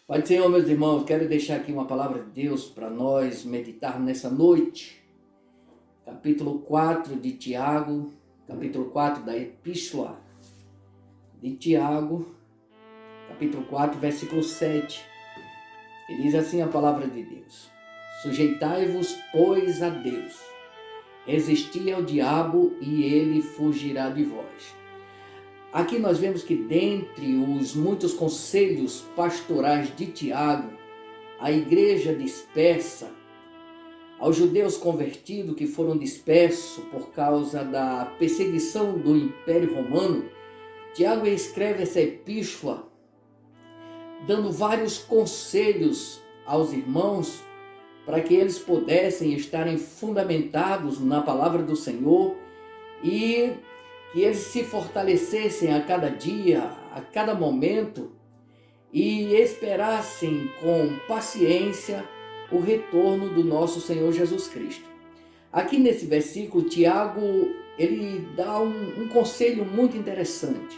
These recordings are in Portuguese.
Pai do Senhor, meus irmãos, quero deixar aqui uma palavra de Deus para nós meditarmos nessa noite. Capítulo 4 de Tiago, capítulo 4 da Epístola de Tiago, capítulo 4, versículo 7. Que diz assim a palavra de Deus: Sujeitai-vos, pois, a Deus, resisti ao diabo e ele fugirá de vós. Aqui nós vemos que dentre os muitos conselhos pastorais de Tiago, a igreja dispersa, aos judeus convertidos que foram dispersos por causa da perseguição do Império Romano, Tiago escreve essa epístola dando vários conselhos aos irmãos para que eles pudessem estarem fundamentados na palavra do Senhor e que eles se fortalecessem a cada dia, a cada momento e esperassem com paciência o retorno do nosso Senhor Jesus Cristo. Aqui nesse versículo, Tiago, ele dá um conselho muito interessante.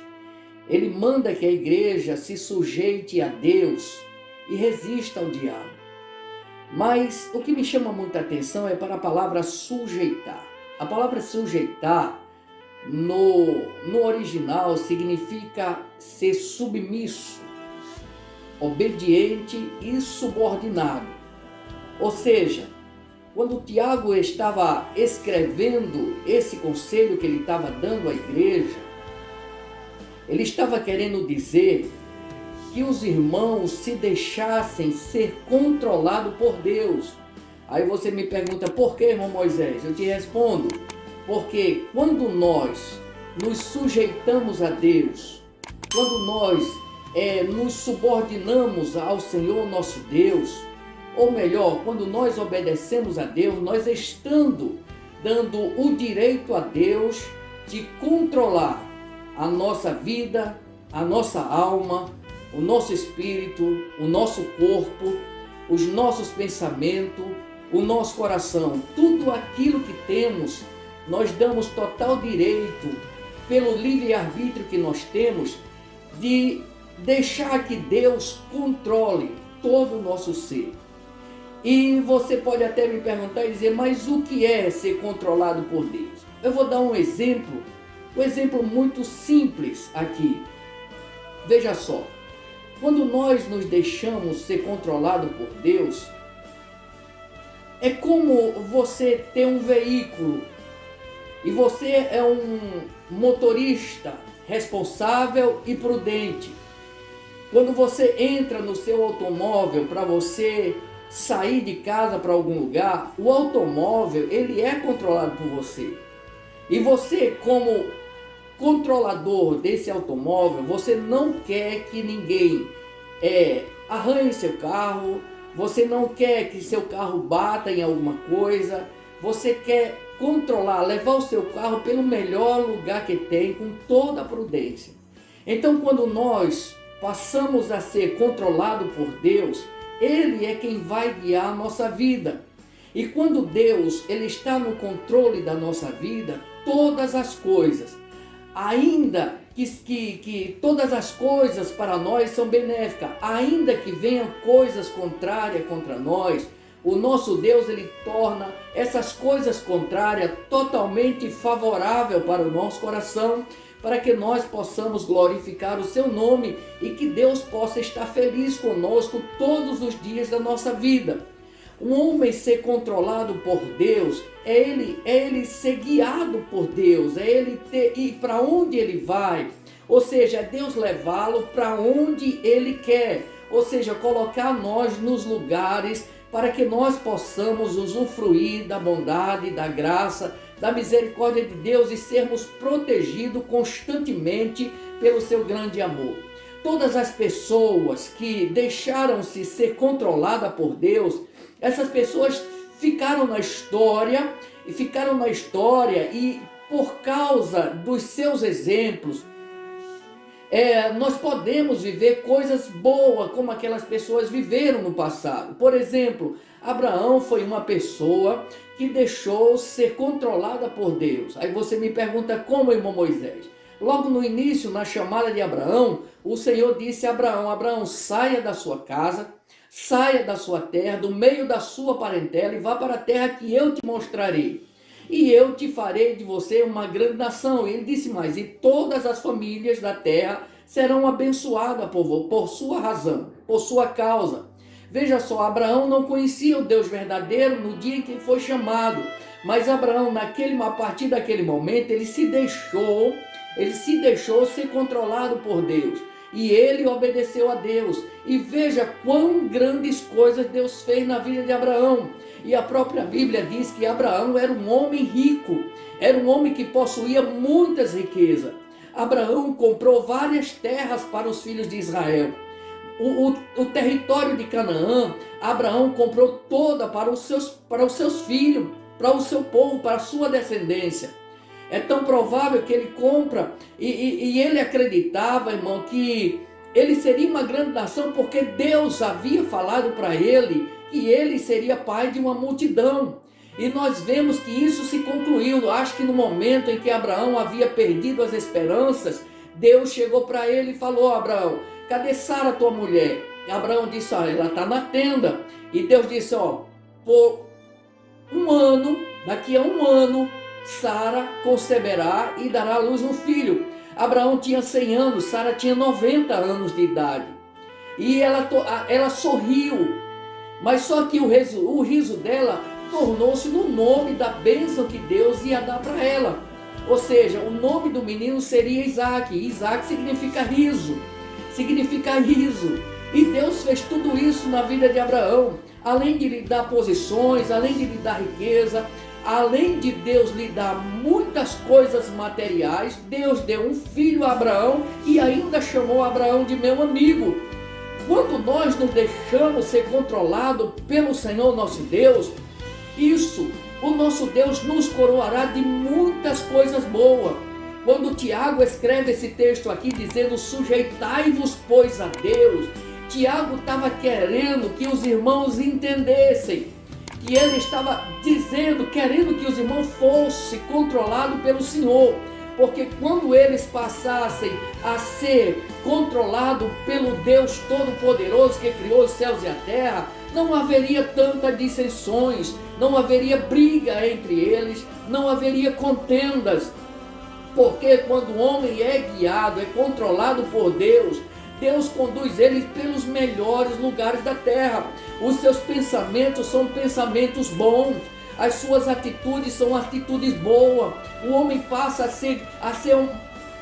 Ele manda que a igreja se sujeite a Deus e resista ao diabo. Mas o que me chama muita atenção é para a palavra sujeitar. A palavra sujeitar, no original, significa ser submisso, obediente e subordinado. Ou seja, quando Tiago estava escrevendo esse conselho que ele estava dando à igreja, ele estava querendo dizer que os irmãos se deixassem ser controlados por Deus. Aí você me pergunta, por que, irmão Moisés? Eu te respondo, porque quando nós nos sujeitamos a Deus, quando nós nos subordinamos ao Senhor nosso Deus, ou melhor, quando nós obedecemos a Deus, nós estamos dando o direito a Deus de controlar a nossa vida, a nossa alma, o nosso espírito, o nosso corpo, os nossos pensamentos, o nosso coração. Tudo aquilo que temos, nós damos total direito, pelo livre-arbítrio que nós temos, de deixar que Deus controle todo o nosso ser. E você pode até me perguntar e dizer, mas o que é ser controlado por Deus? Eu vou dar um exemplo muito simples aqui. Veja só, quando nós nos deixamos ser controlados por Deus, é como você ter um veículo e você é um motorista responsável e prudente. Quando você entra no seu automóvel para você sair de casa para algum lugar, o automóvel ele é controlado por você. E você, como controlador desse automóvel, você não quer que ninguém arranhe seu carro, você não quer que seu carro bata em alguma coisa, você quer controlar, levar o seu carro pelo melhor lugar que tem, com toda a prudência. Então, quando nós passamos a ser controlados por Deus, Ele é quem vai guiar a nossa vida. E quando Deus ele está no controle da nossa vida, todas as coisas, ainda que todas as coisas para nós são benéficas, ainda que venham coisas contrárias contra nós, o nosso Deus ele torna essas coisas contrárias totalmente favoráveis para o nosso coração, para que nós possamos glorificar o seu nome e que Deus possa estar feliz conosco todos os dias da nossa vida. Um homem ser controlado por Deus é ele ser guiado por Deus, é ele ir para onde ele vai, ou seja, é Deus levá-lo para onde ele quer, ou seja, colocar nós nos lugares para que nós possamos usufruir da bondade, da graça, da misericórdia de Deus e sermos protegidos constantemente pelo seu grande amor. Todas as pessoas que deixaram-se ser controladas por Deus, essas pessoas ficaram na história e por causa dos seus exemplos, nós podemos viver coisas boas como aquelas pessoas viveram no passado. Por exemplo, Abraão foi uma pessoa que deixou ser controlada por Deus. Aí você me pergunta como, irmão Moisés? Logo no início, na chamada de Abraão, o Senhor disse a Abraão: Abraão, saia da sua casa, saia da sua terra, do meio da sua parentela, e vá para a terra que eu te mostrarei. E eu te farei de você uma grande nação. E ele disse mais: e todas as famílias da terra serão abençoadas por sua razão, por sua causa. Veja só, Abraão não conhecia o Deus verdadeiro no dia em que foi chamado, mas Abraão, a partir daquele momento, ele se deixou ser controlado por Deus, e ele obedeceu a Deus. E veja quão grandes coisas Deus fez na vida de Abraão. E a própria Bíblia diz que Abraão era um homem rico, era um homem que possuía muitas riquezas. Abraão comprou várias terras para os filhos de Israel. O território de Canaã, Abraão comprou toda para os seus filhos, para o seu povo, para a sua descendência. É tão provável que ele compra, e ele acreditava, irmão, que ele seria uma grande nação, porque Deus havia falado para ele que ele seria pai de uma multidão. E nós vemos que isso se concluiu. Acho que no momento em que Abraão havia perdido as esperanças, Deus chegou para ele e falou: Abraão, cadê Sara, tua mulher? E Abraão disse: ela está na tenda. E Deus disse: por um ano, daqui a um ano, Sara conceberá e dará à luz um filho. Abraão tinha 100 anos, Sara tinha 90 anos de idade. E ela sorriu, mas só que o riso dela tornou-se no nome da bênção que Deus ia dar para ela. Ou seja, o nome do menino seria Isaac. Isaac significa riso. E Deus fez tudo isso na vida de Abraão. Além de lhe dar posições, além de lhe dar riqueza, além de Deus lhe dar muitas coisas materiais, Deus deu um filho a Abraão e ainda chamou Abraão de meu amigo. Quando nós nos deixamos ser controlados pelo Senhor nosso Deus, o nosso Deus nos coroará de muitas coisas boas. Quando Tiago escreve esse texto aqui dizendo: sujeitai-vos, pois, a Deus, Tiago estava querendo que os irmãos entendessem, que ele estava dizendo, querendo que os irmãos fossem controlados pelo Senhor, porque quando eles passassem a ser controlados pelo Deus Todo-Poderoso que criou os céus e a terra, não haveria tantas dissensões, não haveria briga entre eles, não haveria contendas, porque quando o homem é guiado, é controlado por Deus, Deus conduz eles pelos melhores lugares da terra. Os seus pensamentos são pensamentos bons, as suas atitudes são atitudes boas. O homem passa a ser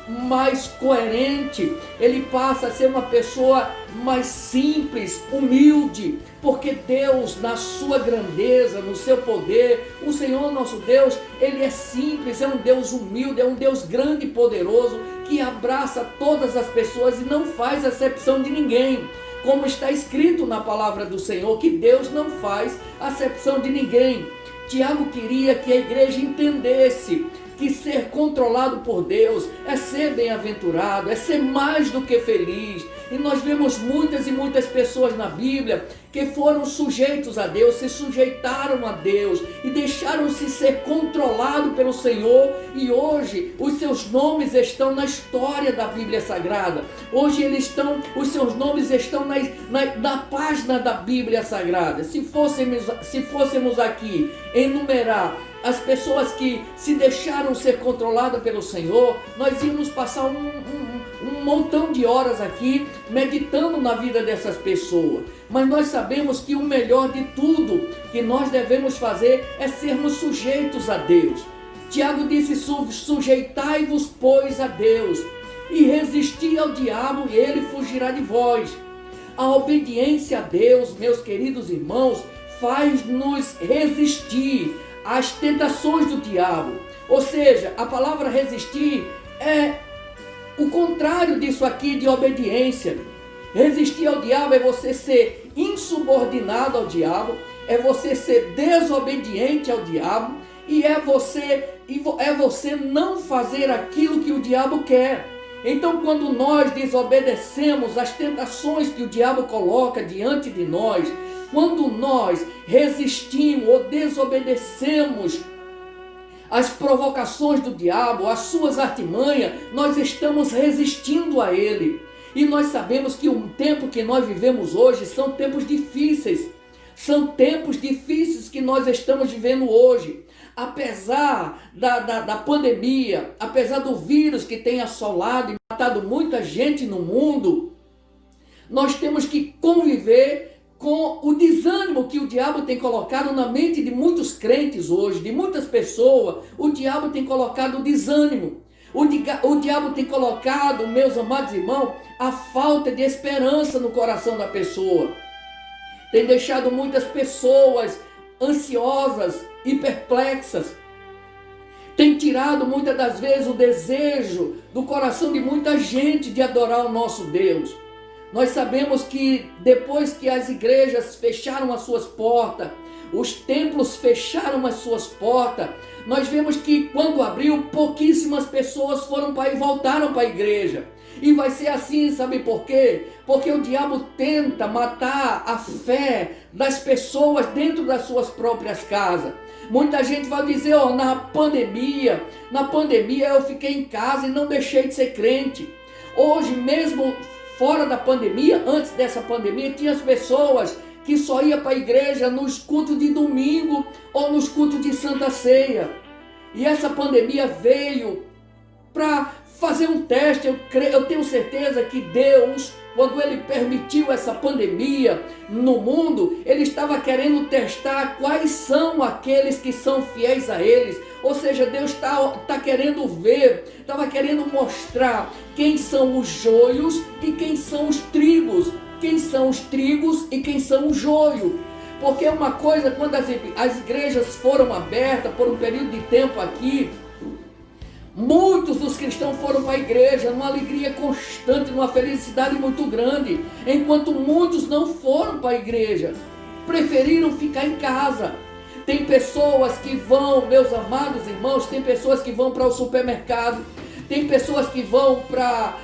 mais coerente, ele passa a ser uma pessoa mais simples, humilde, porque Deus, na sua grandeza, no seu poder, o Senhor nosso Deus, ele é simples, é um Deus humilde, é um Deus grande e poderoso, que abraça todas as pessoas e não faz acepção de ninguém, como está escrito na palavra do Senhor, que Deus não faz acepção de ninguém. Tiago queria que a igreja entendesse que ser controlado por Deus é ser bem-aventurado, é ser mais do que feliz. E nós vemos muitas e muitas pessoas na Bíblia que foram sujeitos a Deus, se sujeitaram a Deus e deixaram-se ser controlados pelo Senhor, e hoje os seus nomes estão na história da Bíblia Sagrada. Hoje os seus nomes estão na página da Bíblia Sagrada. Se fôssemos aqui enumerar as pessoas que se deixaram ser controladas pelo Senhor, nós íamos passar um montão de horas aqui meditando na vida dessas pessoas. Mas nós sabemos que o melhor de tudo que nós devemos fazer é sermos sujeitos a Deus. Tiago disse: sujeitai-vos, pois, a Deus, e resisti ao diabo, e ele fugirá de vós. A obediência a Deus, meus queridos irmãos, faz-nos resistir às tentações do diabo. Ou seja, a palavra resistir é o contrário disso aqui, de obediência. Resistir ao diabo é você ser insubordinado ao diabo, é você ser desobediente ao diabo, e é você não fazer aquilo que o diabo quer. Então, quando nós desobedecemos às tentações que o diabo coloca diante de nós, quando nós resistimos ou desobedecemos às provocações do diabo, às suas artimanhas, nós estamos resistindo a ele. E nós sabemos que o tempo que nós vivemos hoje são tempos difíceis. São tempos difíceis que nós estamos vivendo hoje. Apesar da pandemia, apesar do vírus que tem assolado e matado muita gente no mundo, nós temos que conviver com o desânimo que o diabo tem colocado na mente de muitos crentes hoje, de muitas pessoas. O diabo tem colocado desânimo. O diabo tem colocado, meus amados irmãos, a falta de esperança no coração da pessoa. Tem deixado muitas pessoas ansiosas e perplexas. Tem tirado muitas das vezes o desejo do coração de muita gente de adorar o nosso Deus. Nós sabemos que depois que as igrejas fecharam as suas portas, os templos fecharam as suas portas, nós vemos que quando abriu, pouquíssimas pessoas voltaram para a igreja. E vai ser assim, sabe por quê? Porque o diabo tenta matar a fé das pessoas dentro das suas próprias casas. Muita gente vai dizer, na pandemia eu fiquei em casa e não deixei de ser crente. Hoje mesmo, fora da pandemia, antes dessa pandemia, tinha as pessoas que só iam para a igreja nos cultos de domingo ou nos cultos de Santa Ceia. E essa pandemia veio para fazer um teste. Eu tenho certeza que Deus, quando Ele permitiu essa pandemia no mundo, Ele estava querendo testar quais são aqueles que são fiéis a eles. Ou seja, Deus está querendo ver, estava querendo mostrar quem são os joios e quem são os trigos. Quem são os trigos e quem são o joio. Porque uma coisa, quando as igrejas foram abertas por um período de tempo aqui, muitos dos cristãos foram para a igreja numa alegria constante, numa felicidade muito grande, enquanto muitos não foram para a igreja, preferiram ficar em casa. Tem pessoas que vão, meus amados irmãos, tem pessoas que vão para o supermercado, tem pessoas que vão para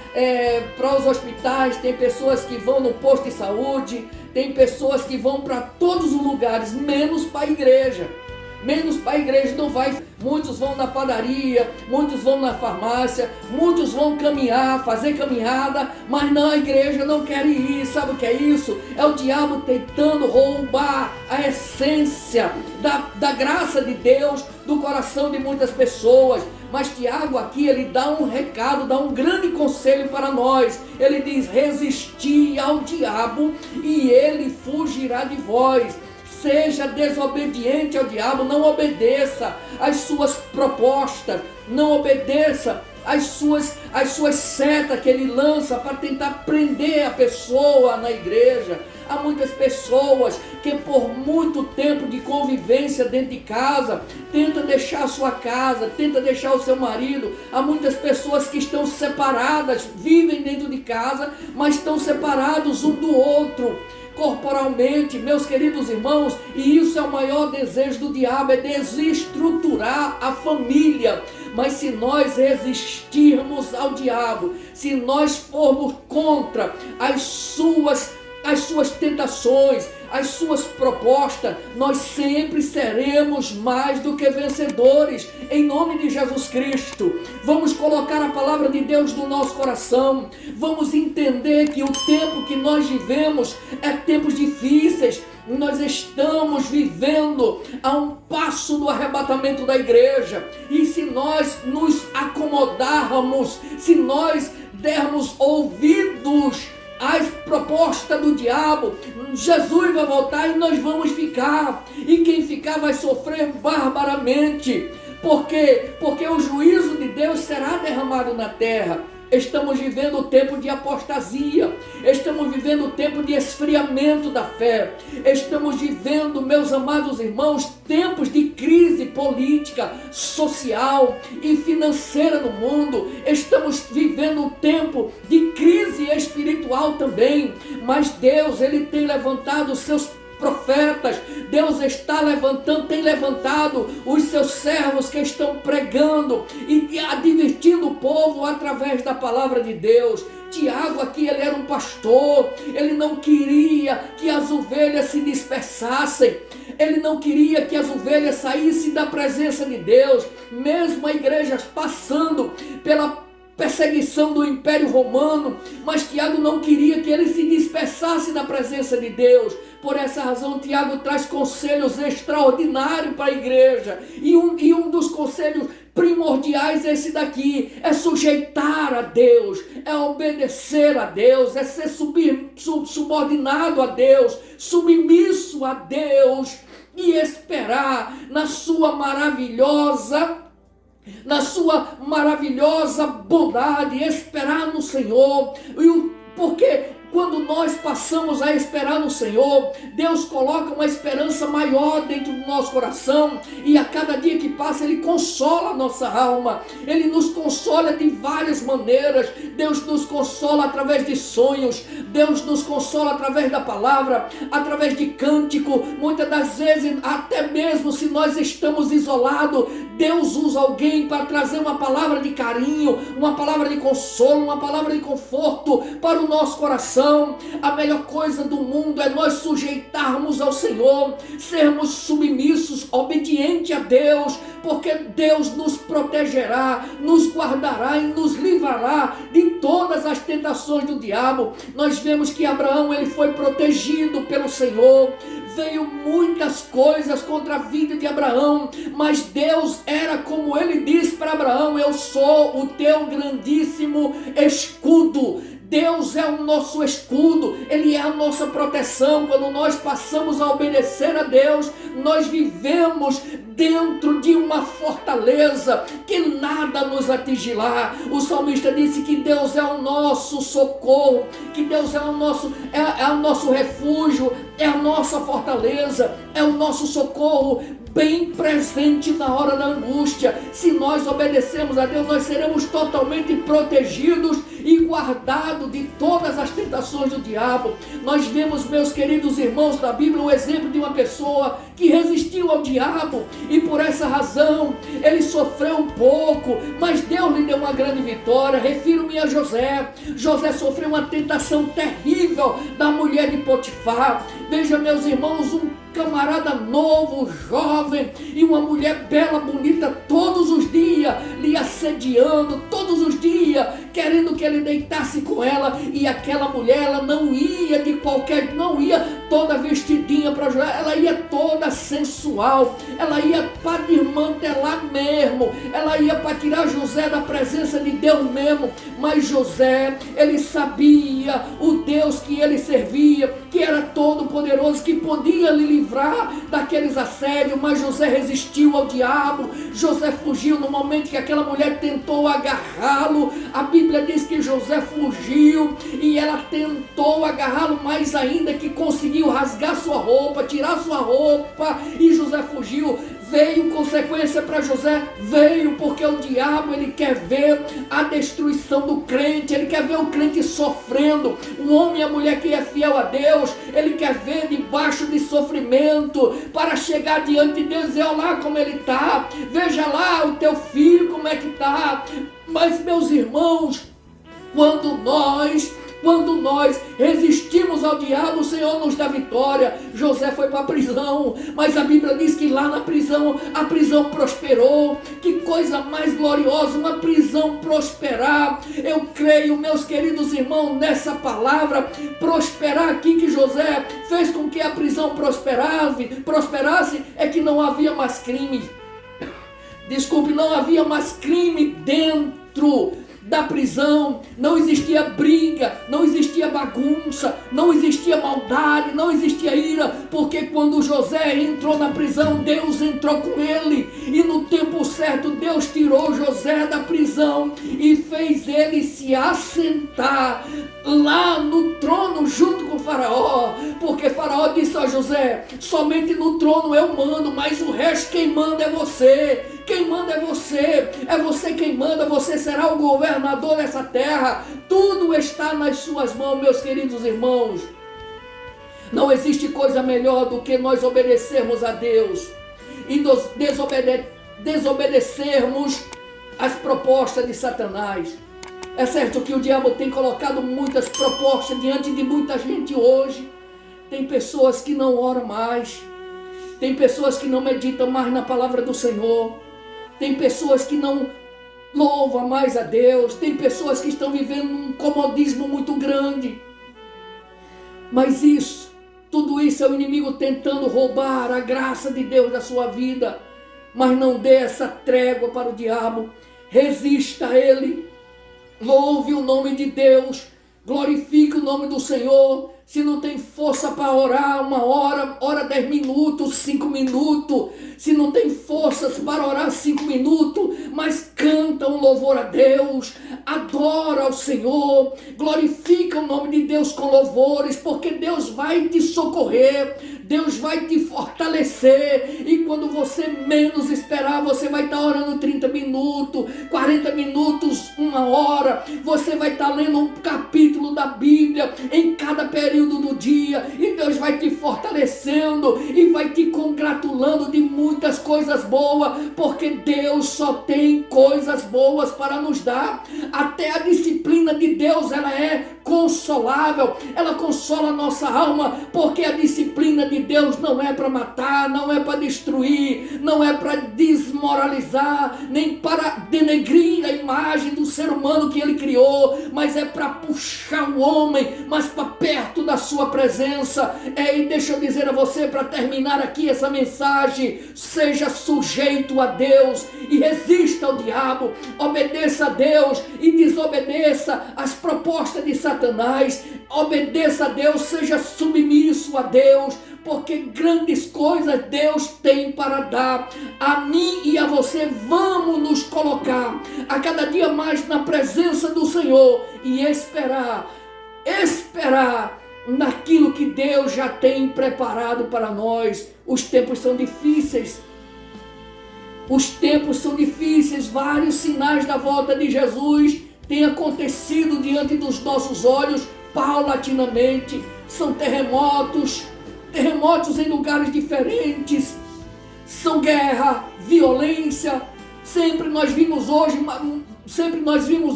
os hospitais, tem pessoas que vão no posto de saúde, tem pessoas que vão para todos os lugares, menos para a igreja. Menos para a igreja não vai. Muitos vão na padaria, muitos vão na farmácia, muitos vão caminhar, fazer caminhada, mas não, a igreja não quer ir. Sabe o que é isso? É o diabo tentando roubar a essência da graça de Deus do coração de muitas pessoas. Mas Tiago aqui, ele dá um recado, dá um grande conselho para nós. Ele diz, resisti ao diabo e ele fugirá de vós. Seja desobediente ao diabo, não obedeça às suas propostas, não obedeça às suas setas que ele lança para tentar prender a pessoa na igreja. Há muitas pessoas que por muito tempo de convivência dentro de casa, tenta deixar a sua casa, tenta deixar o seu marido. Há muitas pessoas que estão separadas, vivem dentro de casa, mas estão separados um do outro. Corporalmente, meus queridos irmãos, e isso é o maior desejo do diabo, é desestruturar a família. Mas se nós resistirmos ao diabo, se nós formos contra as suas tentações, as suas propostas, nós sempre seremos mais do que vencedores, em nome de Jesus Cristo. Vamos colocar a palavra de Deus no nosso coração, vamos entender que o tempo que nós vivemos é tempos difíceis. Nós estamos vivendo a um passo do arrebatamento da igreja, e se nós nos acomodarmos, se nós dermos ouvidos às propostas do diabo, Jesus vai voltar e nós vamos ficar, e quem ficar vai sofrer barbaramente. Por quê? Porque o juízo de Deus será derramado na terra. Estamos vivendo o tempo de apostasia, estamos vivendo o tempo de esfriamento da fé, estamos vivendo, meus amados irmãos, tempos de crise política, social e financeira no mundo. Estamos vivendo um tempo de crise espiritual também, mas Deus, Ele tem levantado os seus profetas. Deus tem levantado os seus servos que estão pregando e advertindo o povo através da palavra de Deus. Tiago aqui, ele era um pastor, ele não queria que as ovelhas se dispersassem, ele não queria que as ovelhas saíssem da presença de Deus, mesmo a igreja passando perseguição do Império Romano, mas Tiago não queria que ele se dispersasse na presença de Deus. Por essa razão, Tiago traz conselhos extraordinários para a igreja, e um dos conselhos primordiais é esse daqui: é sujeitar a Deus, é obedecer a Deus, é ser subordinado a Deus, submisso a Deus, e esperar na sua maravilhosa bondade, esperar no Senhor. Porque quando nós passamos a esperar no Senhor, Deus coloca uma esperança maior dentro do nosso coração, e a cada dia que passa Ele consola a nossa alma. Ele nos consola de várias maneiras. Deus nos consola através de sonhos, Deus nos consola através da palavra, através de cântico. Muitas das vezes, até mesmo se nós estamos isolados, Deus usa alguém para trazer uma palavra de carinho, uma palavra de consolo, uma palavra de conforto para o nosso coração. A melhor coisa do mundo é nós sujeitarmos ao Senhor, sermos submissos, obedientes a Deus, porque Deus nos protegerá, nos guardará e nos livrará de todas as tentações do diabo. Nós vemos que Abraão, ele foi protegido pelo Senhor. Veio muitas coisas contra a vida de Abraão, mas Deus era como ele disse para Abraão: eu sou o teu grandíssimo escudo. Deus é o nosso escudo, Ele é a nossa proteção. Quando nós passamos a obedecer a Deus, nós vivemos dentro de uma fortaleza que nada nos atingirá. O salmista disse que Deus é o nosso socorro, que Deus é o nosso refúgio, é a nossa fortaleza, é o nosso socorro bem presente na hora da angústia. Se nós obedecermos a Deus, nós seremos totalmente protegidos e guardados de todas as tentações do diabo. Nós vemos, meus queridos irmãos, da Bíblia, o exemplo de uma pessoa que resistiu ao diabo, e por essa razão ele sofreu um pouco, mas Deus lhe deu uma grande vitória. Refiro-me a José. José sofreu uma tentação terrível da mulher de Potifar. Veja, meus irmãos, um camarada novo, jovem, e uma mulher bela, bonita, todos os dias lhe assediando, todos os dias querendo que ele deitasse com ela. E aquela mulher, ela não ia toda vestidinha para José, ela ia toda sensual, ela ia para desmantelar mesmo, ela ia para tirar José da presença de Deus mesmo. Mas José, ele sabia o Deus que ele servia, que era todo poderoso, que podia lhe livrar daqueles assédios. Mas José resistiu ao diabo. José fugiu no momento que aquela mulher tentou agarrá-lo. A Bíblia diz que José fugiu, e ela tentou agarrá-lo mais ainda, que conseguiu rasgar sua roupa, tirar sua roupa, e José fugiu. Veio consequência para José? Veio, porque o diabo, ele quer ver a destruição do crente, ele quer ver o crente sofrendo. O homem e a mulher que é fiel a Deus, ele quer ver debaixo de sofrimento, para chegar diante de Deus e dizer: olha lá como ele está, veja lá o teu filho como é que está. Mas, meus irmãos, quando nós resistimos ao diabo, o Senhor nos dá vitória. José foi para a prisão, mas a Bíblia diz que lá na prisão, a prisão prosperou. Que coisa mais gloriosa, uma prisão prosperar. Eu creio, meus queridos irmãos, nessa palavra prosperar aqui, que José fez com que a prisão prosperasse, é que não havia mais crime. Não havia mais crime dentro da prisão. Não existia briga, não existia bagunça, não existia maldade, não existia ira, porque quando José entrou na prisão, Deus entrou com ele, e no tempo certo Deus tirou José da prisão e fez ele se assentar lá no trono junto com Faraó, porque Faraó disse a José: somente no trono eu mando, mas o resto quem manda é você. Quem manda é você quem manda, você será o governador dessa terra. Tudo está nas suas mãos, meus queridos irmãos. Não existe coisa melhor do que nós obedecermos a Deus e nos desobedecermos às propostas de Satanás. É certo que o diabo tem colocado muitas propostas diante de muita gente hoje. Tem pessoas que não oram mais, tem pessoas que não meditam mais na palavra do Senhor, tem pessoas que não Louva mais a Deus. Tem pessoas que estão vivendo um comodismo muito grande. Mas tudo isso é o inimigo tentando roubar a graça de Deus da sua vida. Mas não dê essa trégua para o diabo. Resista a ele. Louve o nome de Deus. Glorifique o nome do Senhor. Se não tem força para orar 1 hora, ora 10 minutos, 5 minutos. Se não tem forças para orar 5 minutos, mas canta um louvor a Deus, adora ao Senhor, glorifica o nome de Deus com louvores, porque Deus vai te socorrer, Deus vai te fortalecer, e quando você menos esperar, você vai estar orando 30 minutos, 40 minutos, 1 hora, você vai estar lendo um capítulo da Bíblia em cada período do dia, e Deus vai te fortalecendo e vai te congratulando de muitas coisas boas, porque Deus só tem coisas boas para nos dar. Até a disciplina de Deus, ela é consolável, ela consola a nossa alma, porque a disciplina de Deus não é para matar, não é para destruir, não é para desmoralizar, nem para denegrir a imagem do ser humano que ele criou, mas é para puxar o homem mais para perto da sua presença. E deixa eu dizer a você, para terminar aqui essa mensagem, seja sujeito a Deus e resista ao diabo, obedeça a Deus e desobedeça às propostas de Satanás, obedeça a Deus, seja submisso a Deus, porque grandes coisas Deus tem para dar a mim e a você. Vamos nos colocar a cada dia mais na presença do Senhor e esperar naquilo que Deus já tem preparado para nós. Os tempos são difíceis. Vários sinais da volta de Jesus têm acontecido diante dos nossos olhos paulatinamente. São terremotos em lugares diferentes, são guerra, violência. Sempre nós vimos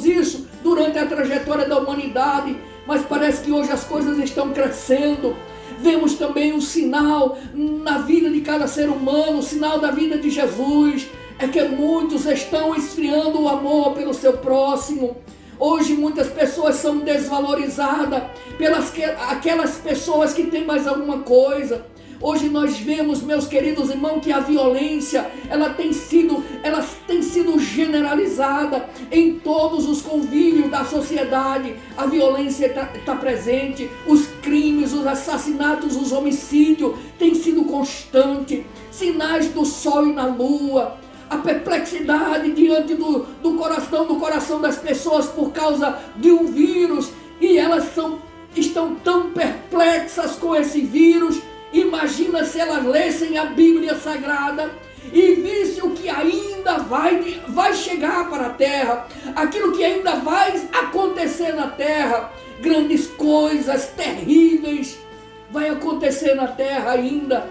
isso durante a trajetória da humanidade, mas parece que hoje as coisas estão crescendo. Vemos também um sinal na vida de cada ser humano, o sinal da vida de Jesus, é que muitos estão esfriando o amor pelo seu próximo. Hoje muitas pessoas são desvalorizadas pelas aquelas pessoas que têm mais alguma coisa. Hoje nós vemos, meus queridos irmãos, que a violência ela tem sido generalizada em todos os convívios da sociedade. A violência está presente, os crimes, os assassinatos, os homicídios têm sido constantes. Sinais do sol e na lua, a perplexidade diante do coração das pessoas por causa de um vírus, e elas estão tão perplexas com esse vírus. Imagina se elas lessem a Bíblia Sagrada e vissem o que ainda vai chegar para a terra, aquilo que ainda vai acontecer na terra. Grandes coisas terríveis vai acontecer na terra ainda.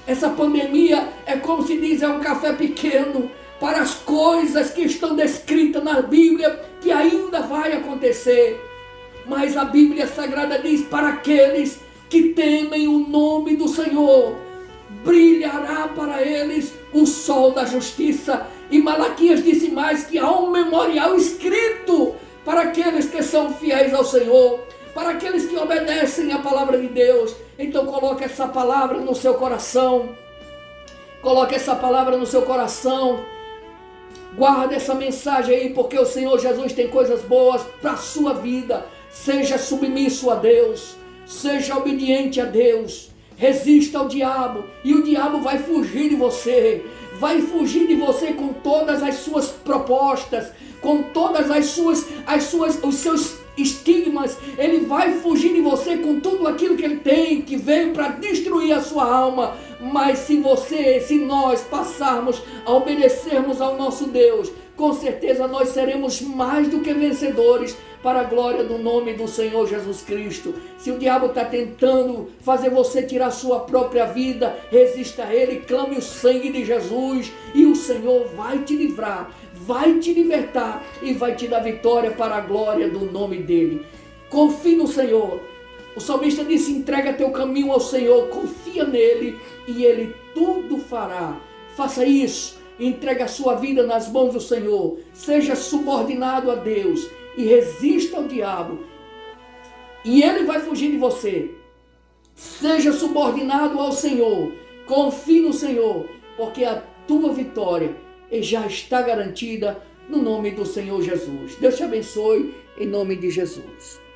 Essa pandemia é como se diz, é um café pequeno para as coisas que estão descritas na Bíblia que ainda vai acontecer. Mas a Bíblia Sagrada diz: para aqueles que temem o nome do Senhor, brilhará para eles o sol da justiça. E Malaquias disse mais, que há um memorial escrito para aqueles que são fiéis ao Senhor, para aqueles que obedecem à palavra de Deus. Então coloque essa palavra no seu coração, guarde essa mensagem aí, porque o Senhor Jesus tem coisas boas para a sua vida. Seja submisso a Deus, seja obediente a Deus, resista ao diabo, e o diabo vai fugir de você, com todas as suas propostas, com todas os seus estigmas. Ele vai fugir de você com tudo aquilo que ele tem, que veio para destruir a sua alma. Mas se nós passarmos a obedecermos ao nosso Deus, com certeza nós seremos mais do que vencedores, para a glória do nome do Senhor Jesus Cristo. Se o diabo está tentando fazer você tirar sua própria vida, resista a ele, clame o sangue de Jesus, e o Senhor vai te livrar, vai te libertar e vai te dar vitória para a glória do nome dele. Confie no Senhor. O salmista disse: entrega teu caminho ao Senhor, confia nele e ele tudo fará. Faça isso, Entregue a sua vida nas mãos do Senhor. Seja subordinado a Deus e resista ao diabo. E ele vai fugir de você. Seja subordinado ao Senhor. Confie no Senhor, porque a tua vitória já está garantida no nome do Senhor Jesus. Deus te abençoe em nome de Jesus.